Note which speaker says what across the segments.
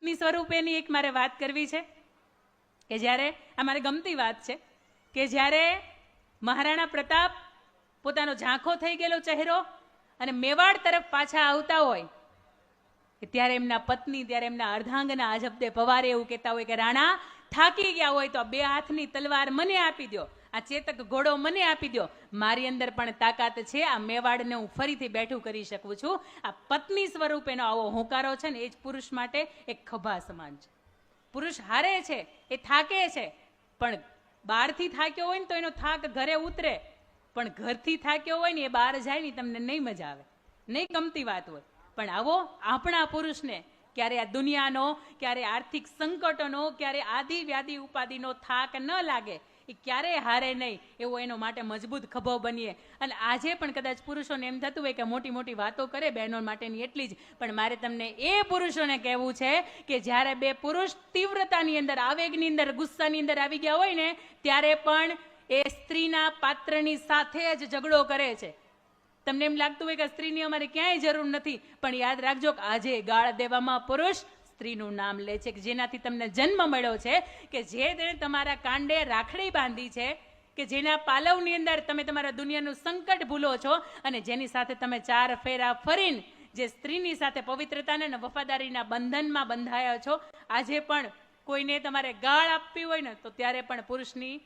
Speaker 1: પત્ની સ્વરૂપેની એક મારે વાત કરવી છે કે જ્યારે આ મારે ગમતી વાત છે કે જ્યારે મહારાણા પ્રતાપ પોતાનો ઝાંખો થઈ ગયેલો ચહેરો અને મેવાડ તરફ પાછા આવતા હોય કે ત્યારે એમના પત્ની, ત્યારે એમના અર્ધાંગના અજબદે પવારે એવું કહેતા હોય કે રાણા થાકી ગયા હોય તો 2 હાથની તલવાર મને આપી દો, આ ચેતક ઘોડો મને આપી દો, મારી અંદર પણ તાકાત છે, આ મેવાડને હું ફરીથી બેઠું કરી શકું છું. આ પત્ની સ્વરૂપેનો આવો હોંકારો છે ને એ જ પુરુષ માટે એક ખભા સમાન છે. પુરુષ હારે છે, એ થાકે છે, પણ બહારથી થાક્યો હોય ને તો એનો થાક ઘરે ઉતરે, પણ ઘરથી થાક્યો હોય ને એ બહાર જાય ને તમને નહીં મજા આવે, નહીં ગમતી વાત હોય. પણ આવો આપણા પુરુષને ક્યારે આ દુનિયાનો, ક્યારે આર્થિક સંકટોનો, ક્યારે આદિ વ્યાધિ ઉપાધિનો થાક ન લાગે, એ ક્યારેય હારે નહીં, એવો એનો માટે મજબૂત ખભો બનીએ. અને આજે પણ કદાચ પુરુષોને એમ થતું હોય કે મોટી મોટી વાતો કરે બહેનો માટેની એટલી જ, પણ મારે તમને એ પુરુષોને કહેવું છે કે જ્યારે 2 પુરુષ તીવ્રતાની અંદર, આવેગની અંદર, ગુસ્સાની અંદર આવી ગયા હોય ને ત્યારે પણ એ સ્ત્રીના પાત્રની સાથે જ ઝઘડો કરે છે. તમને એમ લાગતું હોય કે સ્ત્રીની અમારે ક્યાંય જરૂર નથી, પણ યાદ રાખજો કે આજે ગાળ દેવામાં પુરુષ સ્ત્રીનું નામ લે છે, કે જેનાથી તમને જન્મ મળ્યો છે, કે જે તમારા કાંડે રાખડી બાંધી છે, કે જેના પાલવની અંદર તમે તમારા દુનિયાનું સંકટ ભૂલો છો, અને જેની સાથે તમે 4 ફેરા ફરીને જે સ્ત્રીની સાથે પવિત્રતાના અને વફાદારીના બંધનમાં બંધાયા છો, આજે પણ કોઈને તમારે ગાળ આપવી હોય ને તો ત્યારે પણ પુરુષની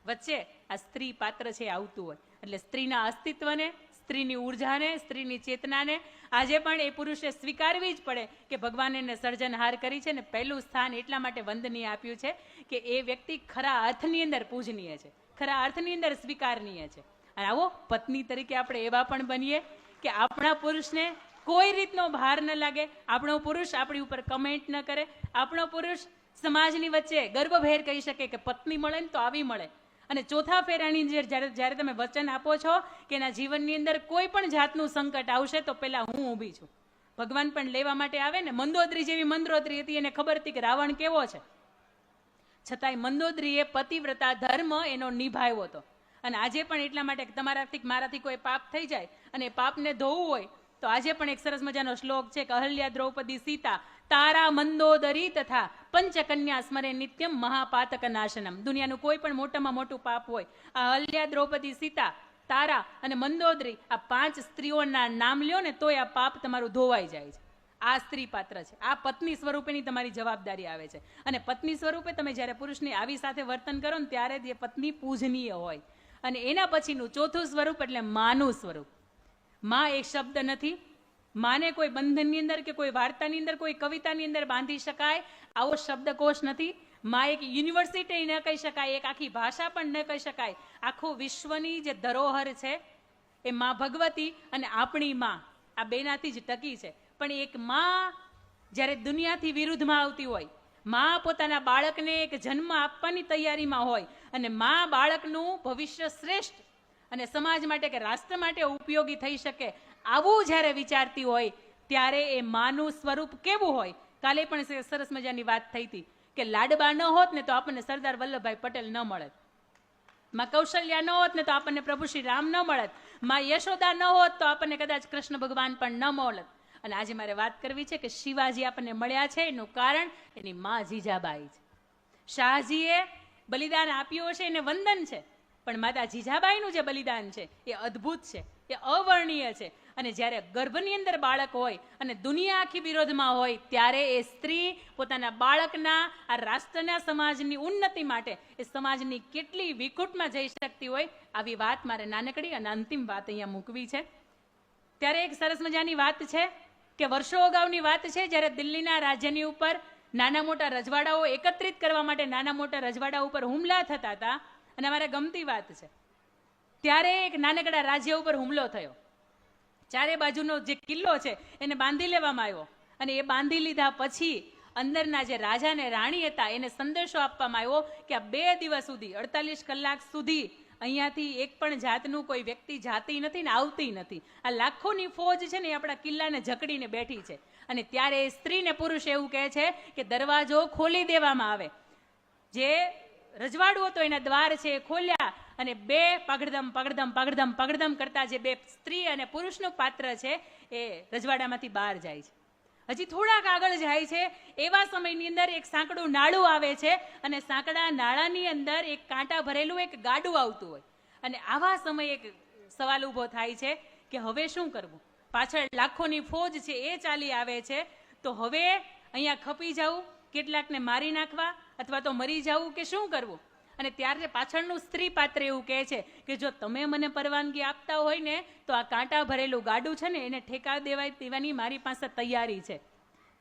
Speaker 1: વચ્ચે આ સ્ત્રી પાત્ર છે આવતું હોય. એટલે સ્ત્રીના અસ્તિત્વને, સ્ત્રીની ઉર્જાને, સ્ત્રીની ચેતનાને આજે પણ એ પુરુષે સ્વીકારવી જ પડે કે ભગવાને એને સર્જનહાર કરી છે ને પહેલું સ્થાન એટલા માટે વંદનીય આપ્યું છે કે એ વ્યક્તિ ખરા અર્થની અંદર પૂજનીય છે, ખરા અર્થની અંદર સ્વીકારનીય છે. અને આવો પત્ની તરીકે આપણે એવા પણ બનીએ કે આપણા પુરુષને કોઈ રીતનો ભાર ન લાગે, આપણો પુરુષ આપણી ઉપર કમેન્ટ ન કરે, આપણો પુરુષ સમાજની વચ્ચે ગર્વભેર કહી શકે કે પત્ની મળે ને તો આવી મળે. અને ચોથા ફેરાની જ્યારે તમે વચન આપો છો કે એના જીવનની અંદર કોઈ પણ જાતનું સંકટ આવશે તો પેલા હું ઊભી છું. ભગવાન પણ લેવા માટે આવે ને, મંદોદરી જેવી મંદોદરી હતી, એને ખબર હતી કે રાવણ કેવો છે, છતાંય મંદોદરીએ પતિવ્રતા ધર્મ એનો નિભાવ્યો હતો. અને આજે પણ એટલા માટે તમારાથી મારાથી કોઈ પાપ થઈ જાય અને પાપને ધોવું હોય તો આજે પણ એક સરસ મજાનો શ્લોક છે કે અહલ્યા દ્રૌપદી સીતા તારા મંદોદરી તથા પંચકન્યા સ્મરે નિત્યમ મહાપાતક નાશનમ. દુનિયાનું કોઈ પણ મોટામાં મોટું પાપ હોય, આ અહલ્યા દ્રૌપદી સીતા, તારા અને મંદોદરી, આ 5 સ્ત્રીઓના નામ લ્યો ને તોય આ પાપ તમારું ધોવાઈ જાય છે. આ સ્ત્રી પાત્ર છે, આ પત્ની સ્વરૂપેની તમારી જવાબદારી આવે છે. અને પત્ની સ્વરૂપે તમે જ્યારે પુરુષની આવી સાથે વર્તન કરો ને ત્યારે જ એ પત્ની પૂજનીય હોય. અને એના પછીનું ચોથું સ્વરૂપ એટલે માનું સ્વરૂપ. માં એક શબ્દ નથી, માને કોઈ બંધનની અંદર કે કોઈ વાર્તાની અંદર, કોઈ કવિતાની અંદર બાંધી શકાય આવો શબ્દકોશ નથી. માં એક યુનિવર્સિટી ન કહી શકાય, એક આખી ભાષા પણ ન કહી શકાય. આખું વિશ્વની જે ધરોહર છે એ માં ભગવતી અને આપણી માં, આ બેનાથી જ ટકી છે. પણ એક માં જ્યારે દુનિયાથી વિરુદ્ધમાં આવતી હોય, માં પોતાના બાળકને એક જન્મ આપવાની તૈયારીમાં હોય અને માં બાળકનું ભવિષ્ય શ્રેષ્ઠ અને સમાજ માટે કે રાષ્ટ્ર માટે ઉપયોગી થઈ શકે આવું જ્યારે વિચારતી હોય ત્યારે એ માનું સ્વરૂપ કેવું હોય. કાલે પણ સરસ મજાની વાત થઈ હતી કે લાડબા ન હોત ને તો આપણને સરદાર વલ્લભભાઈ પટેલ ન મળત, માં કૌશલ્યા ન હોત ને તો આપણને પ્રભુ શ્રી રામ ન મળત, માં યશોદા ન હોત તો આપણને કદાચ કૃષ્ણ ભગવાન પણ ન મળત. અને આજે મારે વાત કરવી છે કે શિવાજી આપણને મળ્યા છે એનું કારણ એની માં જીજાબાઈ છે. શાહજીએ બલિદાન આપ્યું છે એને વંદન છે, પણ માતા જીજાબાઈનું જે બલિદાન છે એ અદ્ભુત છે, એ અવર્ણનીય છે. અને જ્યારે ગર્ભની અંદર બાળક હોય અને દુનિયા આખી વિરોધમાં હોય ત્યારે એ સ્ત્રી પોતાના બાળકના, આ રાષ્ટ્રના, સમાજની ઉન્નતિ માટે એ સમાજની કેટલી વિકૃતમાં જઈ શકતી હોય આવી વાત મારે નાનકડી અને અંતિમ વાત અહીંયા મૂકવી છે. ત્યારે એક સરસ મજાની વાત છે કે વર્ષો અગાઉની વાત છે જ્યારે દિલ્હીના રાજ્યની ઉપર નાના મોટા રજવાડાઓ એકત્રિત કરવા માટે નાના મોટા રજવાડા ઉપર હુમલા થતા હતા. અને અમારે ગમતી વાત છે ત્યારે એક નાનકડા રાજ્ય ઉપર હુમલો થયો, ચારે બાજુનો જે કિલ્લો છે એને બાંધી લેવામાં આવ્યો. અને એ બાંધી લીધા પછી અંદરના જે રાજા ને રાણી હતા એને સંદેશો આપવામાં આવ્યો કે આ 2 દિવસ સુધી, 48 કલાક સુધી અહીંયાથી એક પણ જાતનું કોઈ વ્યક્તિ જાતી નથી ને આવતી નથી. આ લાખોની ફોજ છે ને એ આપણા કિલ્લાને જકડીને બેઠી છે. અને ત્યારે સ્ત્રી ને પુરુષ એવું કહે છે કે દરવાજો ખોલી દેવામાં આવે. જે રજવાડું હતો એના દ્વાર છે એ ખોલ્યા અને 2 પગડધમ પગડધમ પગડધમ પગડધમ કરતા જે 2 સ્ત્રી અને પુરુષનું પાત્ર છે એ રજવાડામાંથી બહાર જાય છે. હજી થોડાક આગળ જાય છે એવા સમયની અંદર એક સાંકડું નાળું આવે છે અને સાંકડા નાળાની અંદર એક કાંટા ભરેલું એક ગાડું આવતું હોય અને આવા સમયે એક સવાલ ઊભો થાય છે કે હવે શું કરવું? પાછળ લાખોની ફોજ છે એ ચાલી આવે છે, તો હવે અહીંયા ખપી જવું, કેટલાકને મારી નાખવા અથવા તો મરી જવું કે શું કરવું? અને ત્યારે પાછળનું સ્ત્રી પાત્ર એવું કહે છે કે જો તમે મને પરવાનગી આપતા હોય ને તો આ કાંટા ભરેલું ગાડું છે ને એને ઠેકા દેવાની મારી પાસે તૈયારી છે.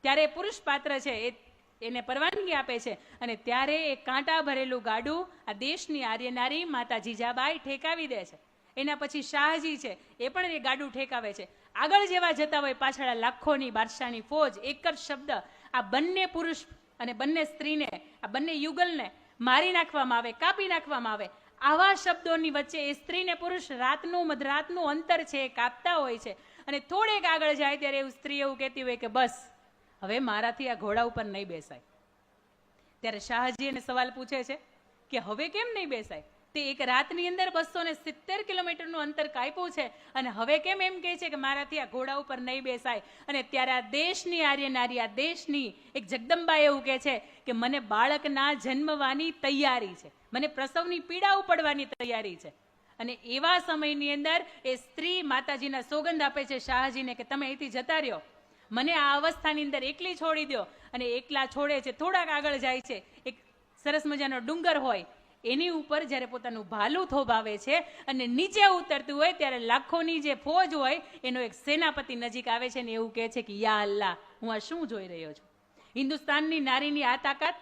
Speaker 1: ત્યારે પુરુષ પાત્ર છે એને પરવાનગી આપે છે અને ત્યારે એ કાંટા ભરેલું ગાડું આ દેશની આર્ય નારી માતા જીજાબાઈ ઠેકાવી દે છે. એના પછી શાહજી છે એ પણ એ ગાડું ઠેકાવે છે. આગળ જેવા જતા હોય પાછળ લાખોની બાદશાહની ફોજ, એક જ શબ્દ આ બંને પુરુષ અને બંને સ્ત્રીને, આ બંને યુગલને મારી નાખવામાં આવે, કાપી નાખવામાં આવે. આવા શબ્દોની વચ્ચે એ સ્ત્રીને પુરુષ રાતનું મધરાતનું અંતર છે એ કાપતા હોય છે અને થોડેક આગળ જાય ત્યારે એવું સ્ત્રી એવું કહેતી હોય કે બસ હવે મારાથી આ ઘોડા ઉપર નહીં બેસાય. ત્યારે શાહજી એને સવાલ પૂછે છે કે હવે કેમ નહીં બેસાય? તે એક રાતની અંદર 270 કિલોમીટરનું અંતર કાપ્યું છે અને હવે કેમ એમ કહે છે કે મારાથી આ ઘોડા ઉપર નહીં બેસાય? અને ત્યારે આ દેશની આર્ય નારી, આ દેશની એક જગદંબા એવું કહે છે કે મને બાળકના જન્મવાની તૈયારી છે, મને પ્રસવની પીડા ઉપડવાની તૈયારી છે. અને એવા સમયની અંદર એ સ્ત્રી માતાજીના સોગંદ આપે છે શાહજીને કે તમે અહીંથી જતા રહ્યો, મને આ અવસ્થાની અંદર એકલી છોડી દો. અને એકલા છોડે છે. થોડાક આગળ જાય છે, એક સરસ મજાનો ડુંગર હોય એની ઉપર જ્યારે પોતાનું ભાલું થોભાવે છે અને નીચે ઉતરતું હોય ત્યારે લાખોની જે ફોજ હોય એનો એક સેનાપતિ નજીક આવે છે ને એવું કહે છે કે યા અલ્લાહ, હું આ શું જોઈ રહ્યો છું? હિન્દુસ્તાનની નારીની આ તાકાત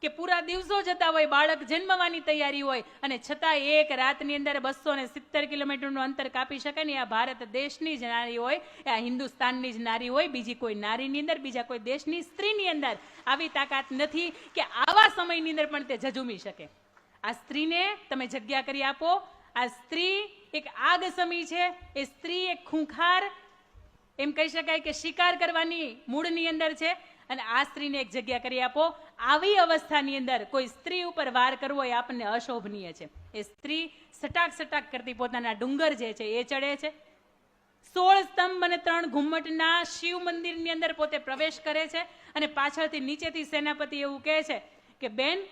Speaker 1: કે પૂરા દિવસો જતા હોય, બાળક જન્મવાની તૈયારી હોય અને છતાં એક રાતની અંદર 270 કિલોમીટરનું અંતર કાપી શકે ને આ ભારત દેશની જ નારી હોય, આ હિન્દુસ્તાનની જ નારી હોય, બીજી કોઈ નારીની અંદર, બીજા કોઈ દેશની સ્ત્રીની અંદર આવી તાકાત નથી કે આવા સમયની અંદર પણ તે ઝઝૂમી શકે. આ સ્ત્રીને તમે જગ્યા કરી આપો. આ સ્ત્રી એક આગ સમી છે, એ સ્ત્રી એક ખૂંખાર, એમ કહી શકાય કે શિકાર કરવાની મૂળની અંદર છે અને આ સ્ત્રીને એક જગ્યા કરી આપો. આવી અવસ્થાની અંદર કોઈ સ્ત્રી ઉપર વાર કરવો એ આપણને અશોભનીય છે. એ સ્ત્રી સટાક સટાક કરતી પોતાના ડુંગર જે છે એ ચડે છે. 16 સ્તંભ અને 3 ઘુમ્મટના શિવ મંદિરની અંદર પોતે પ્રવેશ કરે છે અને પાછળથી નીચેથી સેનાપતિ એવું કહે છે કે બેન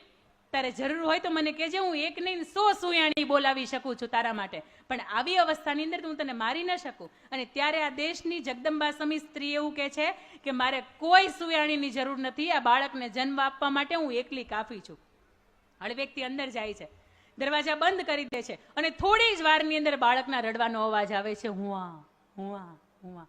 Speaker 1: તારે જરૂર હોય તો મને કહેજે, હું એક નહીં 100 સુયાણી બોલાવી શકું છું તારા માટે, પણ આવી અવસ્થાની અંદર હું તને મારી ન શકું. અને ત્યારે આ દેશની જગદંબા સમી સ્ત્રી એવું કહે છે કે મારે કોઈ સુયાણીની જરૂર નથી, આ બાળકને જન્મ આપવા માટે હું એકલી કાફી છું. હળવેકથી અંદર જાય છે, દરવાજા બંધ કરી દે છે અને થોડી જ વારની અંદર બાળકના રડવાનો અવાજ આવે છે, હુઆ હુઆ હુઆ.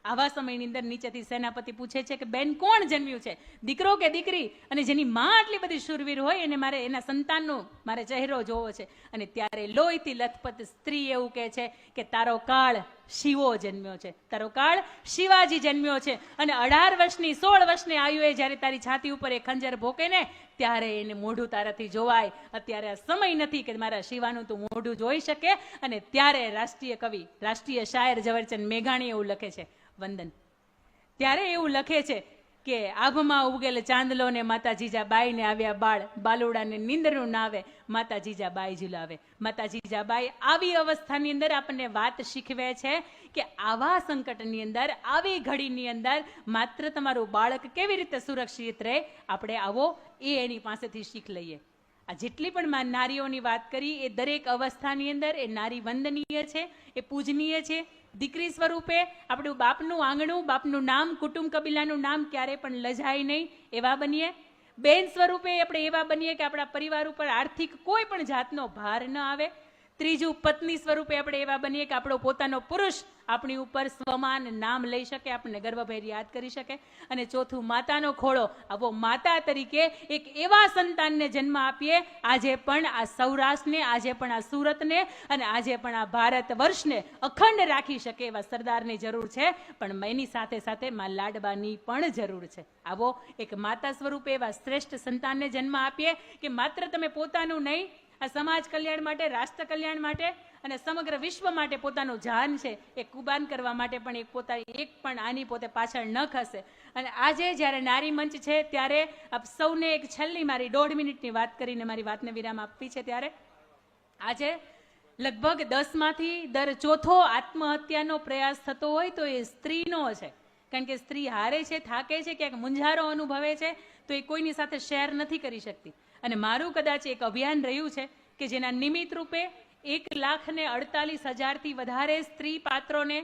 Speaker 1: આવા સમયની અંદર નીચેથી સેનાપતિ પૂછે છે કે બેન કોણ જન્મ્યું છે, દીકરો કે દીકરી? અને જેની માં આટલી બધી શૂરવીર હોય એને મારે એના સંતાનનો મારે ચહેરો જોવો છે. અને ત્યારે લોહીથી લથપથ સ્ત્રી એવું કહે છે કે તારો કાળ શિવો જન્મ્યો છે, તારો કાળ શિવાજી જન્મ્યો છે. અને 18 વર્ષની 16 વર્ષની આયુએ જ્યારે તારી છાતી ઉપર એ ખંજર ભોકે ને ત્યારે એને મોઢું તારાથી જોવાય. અત્યારે આ સમય નથી કે મારા શિવાનું તું મોઢું જોઈ શકે. અને ત્યારે રાષ્ટ્રીય કવિ, રાષ્ટ્રીય શાયર ઝવેરચંદ મેઘાણી એવું લખે છે, વંદન. ત્યારે એવું લખે છે કે આભમાં ઉગેલ ચાંદલો ને માતા જીજાબાઈ ને આવ્યા બાળ, બાલુડાને નીંદરું નાવે માતા જીજાબાઈ ઝુલાવે. માતા જીજાબાઈ આવી અવસ્થાની અંદર આપણને વાત શીખવે છે કે આવા સંકટની અંદર, આવી ઘડીની અંદર માત્ર તમારું બાળક કેવી રીતે સુરક્ષિત રહે, આપણે આવો એ એની પાસેથી શીખ લઈએ. આ જેટલી પણ નારીઓની વાત કરી એ દરેક અવસ્થાની અંદર એ નારી વંદનીય છે, એ પૂજનીય છે. દીકરી સ્વરૂપે આપણું બાપનું આંગણું, બાપનું નામ, કુટુંબ કબીલાનું નામ ક્યારે પણ લજાય નહીં એવા બનીએ. બેન સ્વરૂપે આપણે એવા બનીએ કે આપણા પરિવાર ઉપર આર્થિક કોઈ પણ જાતનો ભાર ન આવે. ત્રીજું, પત્ની સ્વરૂપે આપણે એવા બનીએ કે આપણો પોતાનો પુરુષ આપણી ઉપર સ્વમાન નામ લઈ શકે, આપણને ગર્વભેર યાદ કરી શકે. અને ચોથું, માતાનો ખોળો. આવો માતા તરીકે એક એવા સંતાનને જન્મ આપીએ આજે પણ આ સૌરાષ્ટ્રને, આજે પણ આ સુરતને અને આજે પણ આ ભારત વર્ષને અખંડ રાખી શકે એવા સરદારની જરૂર છે, પણ એની સાથે સાથે માં લાડબાની પણ જરૂર છે. આવો એક માતા સ્વરૂપે એવા શ્રેષ્ઠ સંતાનને જન્મ આપીએ કે માત્ર તમે પોતાનું નહીં, આ સમાજ કલ્યાણ માટે, રાષ્ટ્ર કલ્યાણ માટે અને સમગ્ર વિશ્વ માટે પોતાનું જાન છે એ કુરબાન કરવા માટે પણ એક પોતાની એક પણ આની પોતે પાછળ ન ખસે. અને આજે જ્યારે નારી મંચ છે ત્યારે આપ સૌને એક છેલ્લી મારી 1.5 મિનિટની વાત કરીને મારી વાતને વિરામ આપવી છે. ત્યારે આજે લગભગ 10માંથી દર ચોથો આત્મહત્યાનો પ્રયાસ થતો હોય તો એ સ્ત્રીનો છે. કારણ કે સ્ત્રી હારે છે, થાકે છે, ક્યાંક મૂંઝારો અનુભવે છે, તો એ કોઈની સાથે શેર નથી કરી શકતી. અને મારું કદાચ એક અભિયાન રહ્યું છે કે જેના નિમિત્ત રૂપે 1,48,000થી વધારે સ્ત્રી પાત્રોને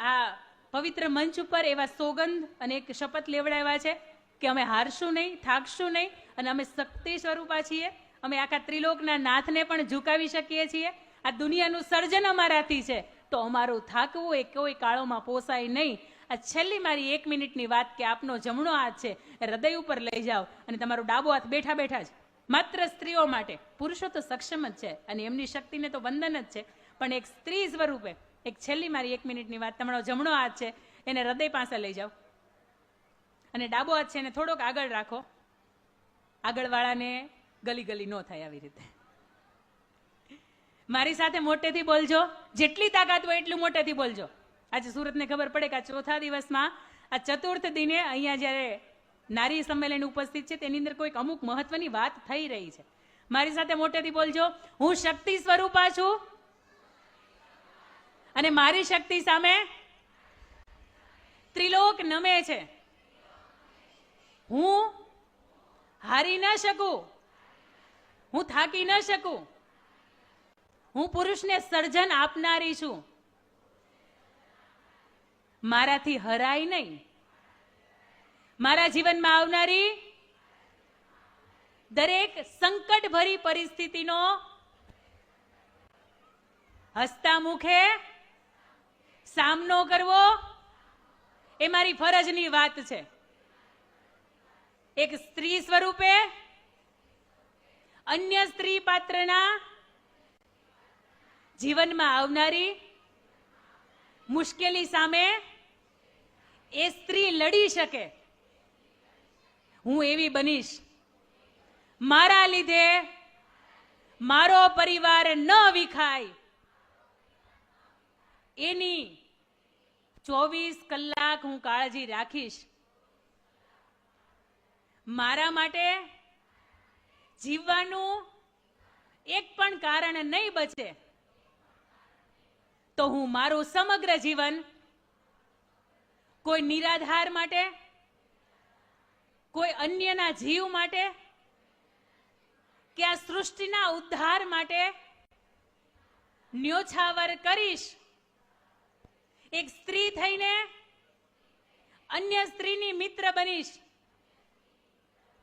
Speaker 1: આ પવિત્ર મંચ ઉપર એવા સોગંદ અને એક શપથ લેવડાવ્યા છે કે અમે હારશું નહીં, થાકશું નહીં, અને અમે શક્તિ સ્વરૂપા છીએ. અમે આખા ત્રિલોકના નાથને પણ ઝુકાવી શકીએ છીએ. આ દુનિયાનું સર્જન અમારાથી છે, તો અમારું થાકવું એ કોઈ કાળોમાં પોસાય નહીં. આ છેલ્લી મારી 1 મિનિટની વાત કે આપનો જમણો હાથ છે એ હૃદય ઉપર લઈ જાઓ અને તમારો ડાબો હાથ બેઠા બેઠા જ માત્ર સ્ત્રીઓ માટે. પુરુષો તો સક્ષમ જ છે અને એમની શક્તિને તો વંદન જ છે, પણ એક સ્ત્રી સ્વરૂપે એક છેલ્લી મારી 1 મિનિટની વાત, તમારો જમણો હાથ છે એને હૃદય પાસે લઈ જાઓ અને ડાબો હાથ છે એને થોડોક આગળ રાખો. આગળવાળાને ગલી ગલી ન થાય આવી રીતે. મારી સાથે મોટેથી બોલજો, જેટલી તાકાત હોય એટલું મોટેથી બોલજો. આજે સુરતને ખબર પડે કે આ ચોથા દિવસમાં આ ચતુર્થ દિને અહીંયા જ્યારે નારી સંમેલન ઉપસ્થિત છે તેની અંદર કોઈક અમુક મહત્વની વાત થઈ રહી છે. મારી સાથે મોટેથી બોલજો, હું શક્તિ સ્વરૂપા છું અને મારી શક્તિ સામે ત્રિલોક નમે છે. હું હારી ન શકું, હું થાકી ન શકું. હું પુરુષને સર્જન આપનારી છું. મારાથી હરાય નહીં. મારા જીવનમાં આવનારી દરેક સંકટ ભરી પરિસ્થિતિનો હસતા મુખે સામનો કરવો એ મારી ફરજની વાત છે. એક સ્ત્રી સ્વરૂપે અન્ય સ્ત્રી પાત્રના જીવનમાં આવનારી મુશ્કેલી સામે એ સ્ત્રી લડી શકે, હું એવી બનીશ. મારા લીધે મારો પરિવાર ન વિખાય એની 24 કલાક હું કાળજી રાખીશ. મારા માટે જીવવાનું એક પણ કારણ નહીં બચે તો હું મારું સમગ્ર જીવન કોઈ નિરાધાર માટે, કોઈ અન્યના જીવ માટે કે આ સૃષ્ટિના ઉદ્ધાર માટે ન્યોછાવર કરીશ. એક સ્ત્રી થઈને અન્ય સ્ત્રીની મિત્ર બનીશ,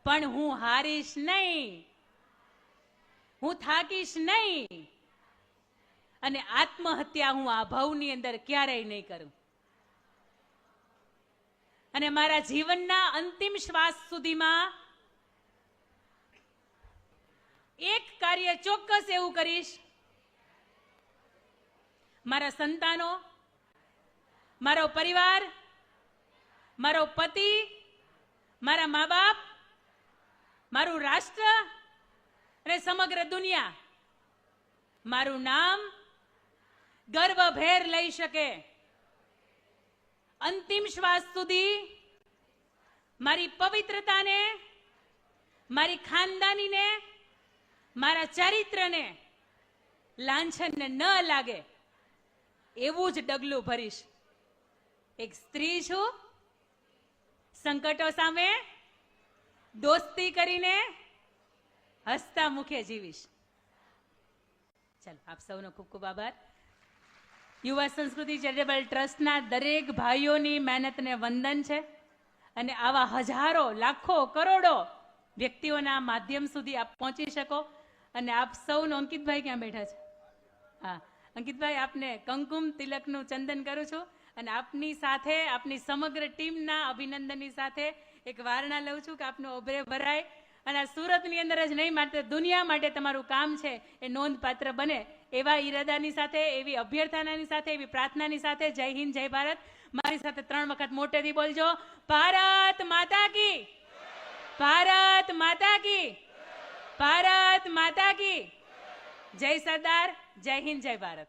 Speaker 1: પણ હું હારીશ નહીં, હું થાકીશ નહીં અને આત્મહત્યા હું આ ભવની અંદર ક્યારેય નહીં કરું. અને મારા જીવનના અંતિમ શ્વાસ સુધીમાં એક કાર્ય ચોક્કસ એવું કરીશ, મારા સંતાનો, મારો પરિવાર, મારો પતિ, મારા મા બાપ, મારું રાષ્ટ્ર અને સમગ્ર દુનિયા મારું નામ ગર્વભેર લઈ શકે. અંતિમ શ્વાસ સુધી મારી પવિત્રતાને, મારી ખાનદાનીને, મારા ચરિત્રને લાંછન ન લાગે એવું જ ડગલું ભરીશ. એક સ્ત્રી છું, સંકટો સામે દોસ્તી કરીને હસતા મુખે જીવીશ. ચાલો, આપ સૌનો ખૂબ ખૂબ આભાર. યુવા સંસ્કૃતિ ચેરિટેબલ ટ્રસ્ટના દરેક ભાઈઓની મહેનતને વંદન છે અને આવા હજારો, લાખો, કરોડો વ્યક્તિઓના માધ્યમ સુધી આપ પહોંચી શકો. અને આપ સૌનો, અંકિતભાઈ ક્યાં બેઠા છે? હા, અંકિતભાઈ, આપને કંકુમ તિલકનું ચંદન કરું છું અને આપની સાથે, આપની સમગ્ર ટીમના અભિનંદનની સાથે એક વારણા લઉં છું કે આપનો ઓભરે ભરાય અને આ સુરતની અંદર જ નહીં, માત્ર દુનિયા માટે તમારું કામ છે એ નોંધપાત્ર બને એવા ઈરાદાની સાથે, એવી અભ્યર્થનાની સાથે, એવી પ્રાર્થનાની સાથે જય હિન્દ, જય ભારત. મારી સાથે 3 વખત મોટેથી બોલજો. ભારત માતા કી, ભારત માતા કી, ભારત માતા કી. જય સરદાર, જય હિન્દ, જય ભારત.